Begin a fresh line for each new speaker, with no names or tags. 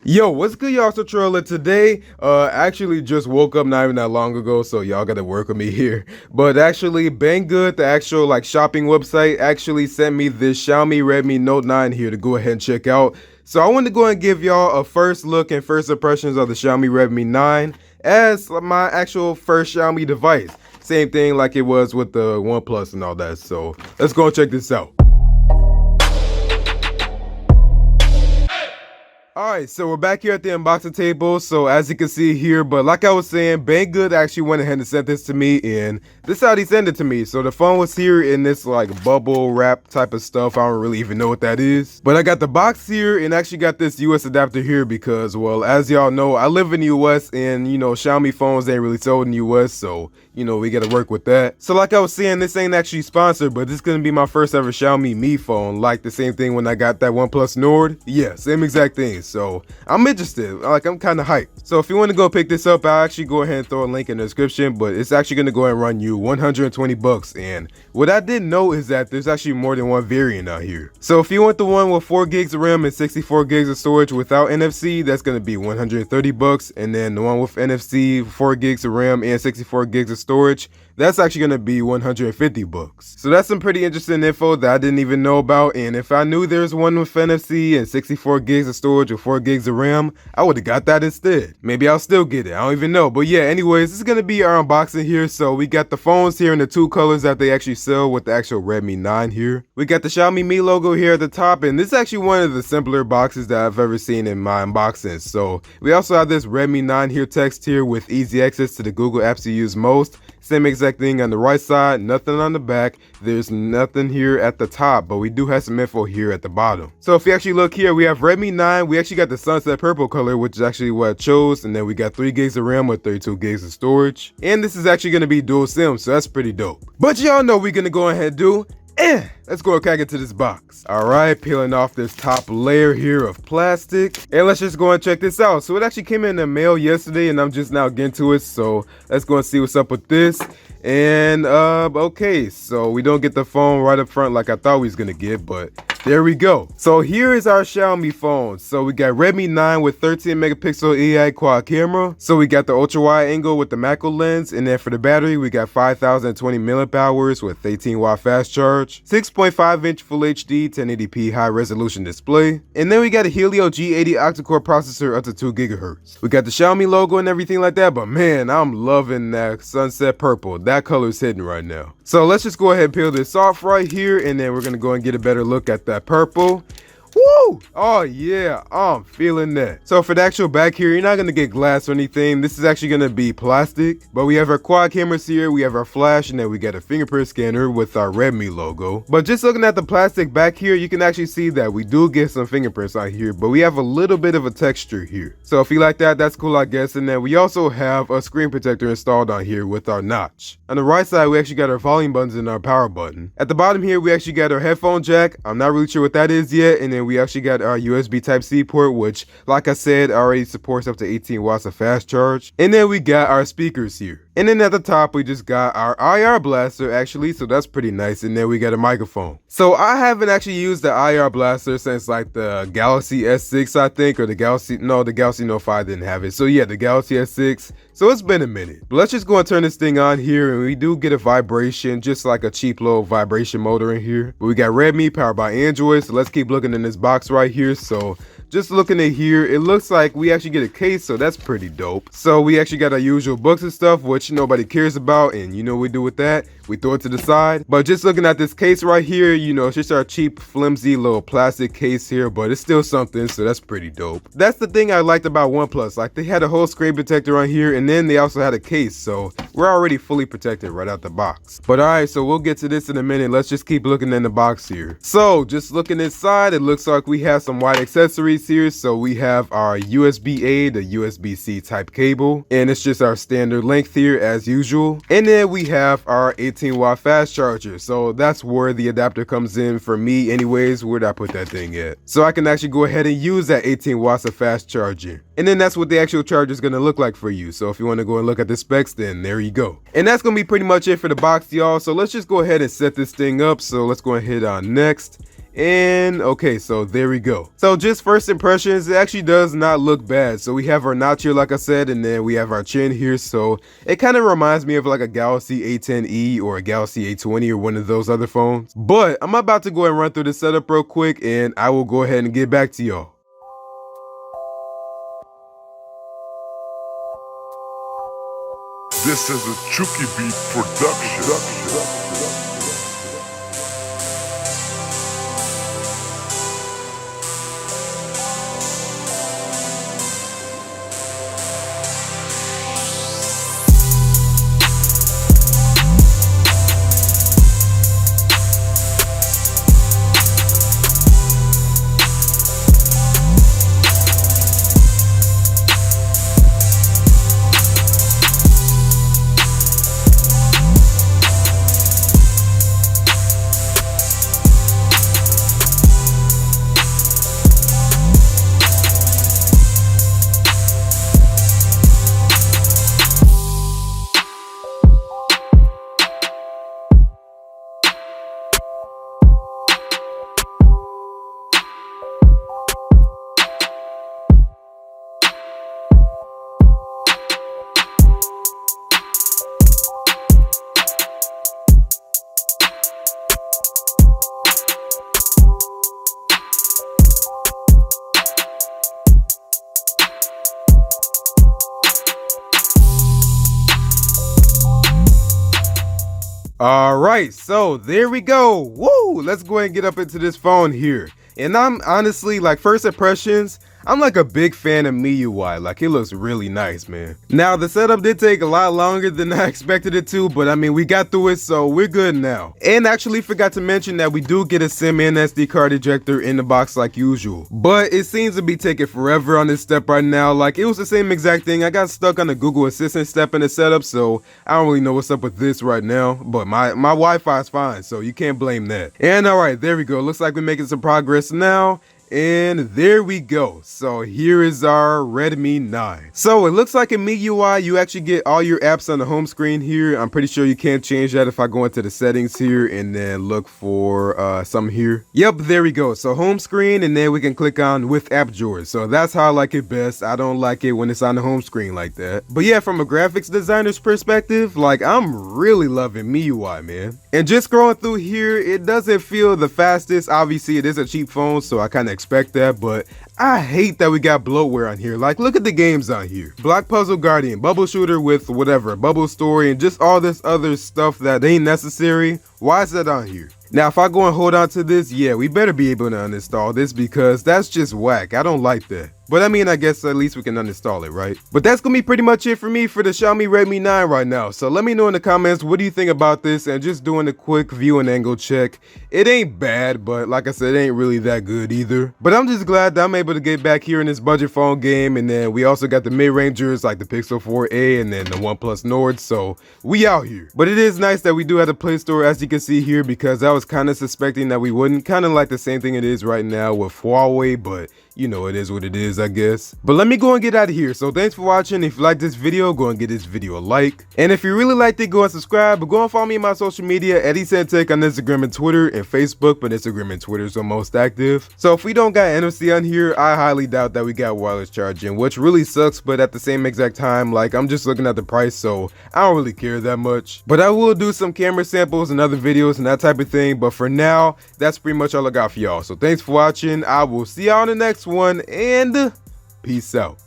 Yo, what's good, y'all? It's Latrell, and today, actually just woke up not even that long ago, so y'all gotta work with me here. But actually, Banggood, the actual like shopping website, actually sent me this Xiaomi Redmi Note 9 here to go ahead and check out. So I wanted to go and give y'all a first look and first impressions of the Xiaomi Redmi 9 as my actual first Xiaomi device. Same thing like it was with the OnePlus and all that. So let's go and check this out. Alright, so we're back here at the unboxing table. So as you can see here, but like I was saying, Banggood actually went ahead and sent this to me, and this is how he sent it to me. So the phone was here in this like bubble wrap type of stuff. I don't really even know what that is. But I got the box here and actually got this US adapter here because, well, as y'all know, I live in the US and, you know, Xiaomi phones ain't really sold in the US, so, you know, we gotta work with that. So like I was saying, this ain't actually sponsored, but this is gonna be my first ever Xiaomi Mi phone. Like the same thing when I got that OnePlus Nord. Yeah, same exact thing. So I'm interested, like I'm kind of hyped. So if you want to go pick this up, I'll actually go ahead and throw a link in the description, but it's actually going to go and run you 120 bucks. And what I didn't know is that there's actually more than one variant out here. So if you want the one with 4 gigs of RAM and 64 gigs of storage without NFC, that's going to be 130 bucks. And then the one with NFC, 4 gigs of RAM and 64 gigs of storage, that's actually going to be 150 bucks. So that's some pretty interesting info that I didn't even know about. And if I knew there's one with NFC and 64 gigs of storage or 4 gigs of RAM, I would have got that instead. Maybe I'll still get it. I don't even know. But yeah, anyways, this is going to be our unboxing here. So we got the phones here in the 2 colors that they actually sell with the actual Redmi 9 here. We got the Xiaomi Mi logo here at the top. And this is actually one of the simpler boxes that I've ever seen in my unboxing. So we also have this Redmi 9 here text here with easy access to the Google apps you use most. Same exact thing on the right side, nothing on the back. There's nothing here at the top, but we do have some info here at the bottom. So if you actually look here, we have Redmi 9. We actually got the sunset purple color, which is actually what I chose. And then we got 3 gigs of RAM with 32 gigs of storage. And this is actually going to be dual SIM, so that's pretty dope. But y'all know we're going to go ahead and do let's go crack into this box. Alright, peeling off this top layer here of plastic. And let's just go and check this out. So it actually came in the mail yesterday and I'm just now getting to it. So let's go and see what's up with this. And okay, so we don't get the phone right up front like I thought we was gonna get, but there we go. So here is our Xiaomi phone. So we got Redmi 9 with 13 megapixel AI quad camera. So we got the ultra wide angle with the macro lens. And then for the battery, we got 5020 milliamp hours with 18 watt fast charge, 6.5 inch full HD 1080p high resolution display. And then we got a Helio G80 octa-core processor up to 2 gigahertz. We got the Xiaomi logo and everything like that, but man, I'm loving that sunset purple. That color is hitting right now. So let's just go ahead and peel this off right here, and then we're gonna go and get a better look at that purple. Woo! Oh yeah, I'm feeling that. So for the actual back here, you're not gonna get glass or anything. This is actually gonna be plastic. But we have our quad cameras here, we have our flash, and then we got a fingerprint scanner with our Redmi logo. But just looking at the plastic back here, you can actually see that we do get some fingerprints out here, but we have a little bit of a texture here. So if you like that, that's cool, I guess. And then we also have a screen protector installed on here with our notch. On the right side, we actually got our volume buttons and our power button. At the bottom here, we actually got our headphone jack. I'm not really sure what that is yet. And then we actually got our USB Type-C port, which, like I said, already supports up to 18 watts of fast charge. And then we got our speakers here. And then at the top, we just got our IR blaster, actually, so that's pretty nice. And then we got a microphone. So I haven't actually used the IR blaster since like the Galaxy S6, I think, or the Galaxy Note 5 didn't have it. So yeah, the Galaxy S6. So it's been a minute. But let's just go and turn this thing on here, and we do get a vibration, just like a cheap little vibration motor in here. But we got Redmi powered by Android, so let's keep looking in this box right here. So just looking at here, it looks like we actually get a case, so that's pretty dope. So we actually got our usual books and stuff, which nobody cares about, and you know what we do with that? We throw it to the side. But just looking at this case right here, you know, it's just our cheap, flimsy little plastic case here, but it's still something, so that's pretty dope. That's the thing I liked about OnePlus. Like, they had a whole screen protector on here, and then they also had a case, so we're already fully protected right out the box. But alright, so we'll get to this in a minute. Let's just keep looking in the box here. So just looking inside, it looks like we have some white accessories here. So we have our USB-A to USB-C type cable, and it's just our standard length here as usual. And then we have our 18 watt fast charger. So that's where the adapter comes in for me anyways. Where'd I put that thing at? So I can actually go ahead and use that 18 watts of fast charging. And then that's what the actual charger is going to look like for you. So if you want to go and look at the specs, then there you go. And that's going to be pretty much it for the box, y'all. So let's just go ahead and set this thing up. So let's go and hit on next. And okay, so there we go. So just first impressions, it actually does not look bad. So we have our notch here, like I said, and then we have our chin here. So it kind of reminds me of like a Galaxy A10e or a Galaxy A20 or one of those other phones. But I'm about to go and run through the setup real quick, and I will go ahead and get back to y'all.
This is a Chucky Beat production.
All right, so there we go. Woo! Let's go ahead and get up into this phone here. And I'm honestly, like, first impressions, I'm like a big fan of MIUI. Like, it looks really nice, man. Now, the setup did take a lot longer than I expected it to, but I mean, we got through it, so we're good now. And actually forgot to mention that we do get a SIM and SD card ejector in the box like usual. But it seems to be taking forever on this step right now. Like, it was the same exact thing. I got stuck on the Google Assistant step in the setup, so I don't really know what's up with this right now. But my Wi-Fi is fine, so you can't blame that. And all right, there we go. Looks like we're making some progress now. And there we go. So here is our Redmi 9. So it looks like in MIUI, you actually get all your apps on the home screen here. I'm pretty sure you can't change that if I go into the settings here and then look for some here. Yep, there we go. So home screen, and then we can click on with app drawers. So that's how I like it best. I don't like it when it's on the home screen like that. But yeah, from a graphics designer's perspective, like, I'm really loving MIUI, man. And just scrolling through here, it doesn't feel the fastest. Obviously, it is a cheap phone, so I kind of expect that, but I hate that we got bloatware on here. Like, look at the games on here. Block Puzzle Guardian, Bubble Shooter with whatever, Bubble Story, and just all this other stuff that ain't necessary. Why is that on here? Now, if I go and hold on to this, yeah, we better be able to uninstall this because that's just whack. I don't like that. But I mean, I guess at least we can uninstall it, right? But that's gonna be pretty much it for me for the Xiaomi Redmi 9 right now. So let me know in the comments, what do you think about this? And just doing a quick view and angle check. It ain't bad, but like I said, it ain't really that good either. But I'm just glad that I'm able to get back here in this budget phone game. And then we also got the mid-rangers like the Pixel 4a and then the OnePlus Nord. So we out here. But it is nice that we do have the Play Store, as you can see here, because I was kind of suspecting that we wouldn't. Kind of like the same thing it is right now with Huawei, but you know, it is what it is, I guess. But let me go and get out of here. So thanks for watching. If you like this video, go and give this video a like. And if you really liked it, go and subscribe. But go and follow me on my social media, EddieSanTech on Instagram and Twitter, and Facebook, but Instagram and Twitter is the most active. So if we don't got NFC on here, I highly doubt that we got wireless charging, which really sucks. But at the same exact time, like, I'm just looking at the price, so I don't really care that much. But I will do some camera samples and other videos and that type of thing. But for now, that's pretty much all I got for y'all. So thanks for watching. I will see y'all in the next one, and peace out.